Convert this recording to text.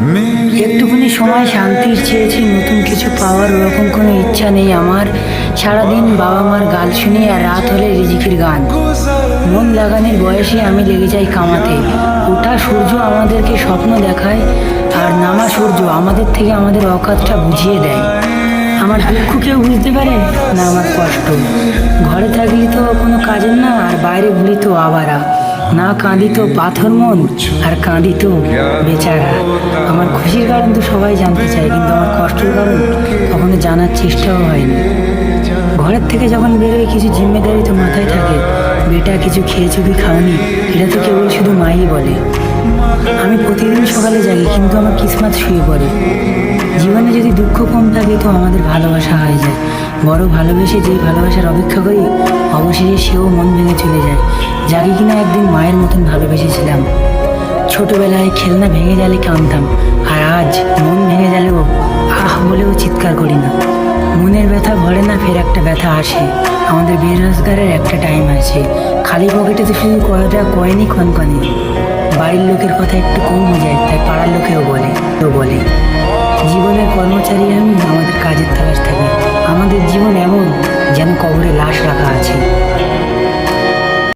একটুখানি সময় শান্তির চেয়েছি, নতুন কিছু পাওয়ার ওরকম কোনো ইচ্ছা নেই আমার। সারাদিন বাবা মার গাল শুনি আর রাত হলে রিজিকের গান। মন লাগানোর বয়সে আমি লেগে যাই কামাতে। ওঠা সূর্য আমাদেরকে স্বপ্ন দেখায়, আর নামা সূর্য আমাদের থেকে আমাদের অকাতটা বুঝিয়ে দেয়। আমার দুঃখ কেউ বুঝতে পারে না, আমার কষ্ট। ঘরে থাকলে তো কোনো কাজের না, আর বাইরে ঘুরি তো আবারা। না কাঁদি তো পাথর মন, আর কাঁদি তো বেচারা। আমার খুশির কারণ তো সবাই জানতে চায়, কিন্তু আমার কষ্টের কারণ কখনো জানার চেষ্টাও হয়নি। ঘরের থেকে যখন বেরোয় কিছু জিম্মেদারি তো মাথায় থাকে। বেটা কিছু খেয়েছো কি খাওনি, এটা তো কেবল শুধু মাই বলে। আমি প্রতিদিন সকালে জাগি, কিন্তু আমার কিসমত শুয়ে পড়ে। জীবনে যদি দুঃখ কম থাকে তো আমাদের ভালোবাসা হয়ে যায় বড়। ভালোবেসে যেই ভালোবাসার অপেক্ষা করি, অবশেষে সেও মন ভেঙে চলে যায়। যাকে কিনা একদিন মায়ের মতন ভালোবেসেছিলাম। ছোটবেলায় খেলনা ভেঙে গেলে কাঁদতাম, আর আজ মন ভেঙে গেলেও আহ বলেও চিৎকার করি না। মনের ব্যথা ভরে না, ফের একটা ব্যথা আসে। আমাদের বেরোজগারের একটা টাইম আছে। খালি পকেটে তো শুধু কয়টা কয়েনই কনকনে। বাড়ির লোকের কথা একটু কম হয়ে যায়, তাই পাড়ার লোকেও বলে জীবনের কর্মচারী আমি, আমাদের কাজের তালাশ থাকে। আমাদের জীবন এমন যেন কবরে লাশ রাখা আছে।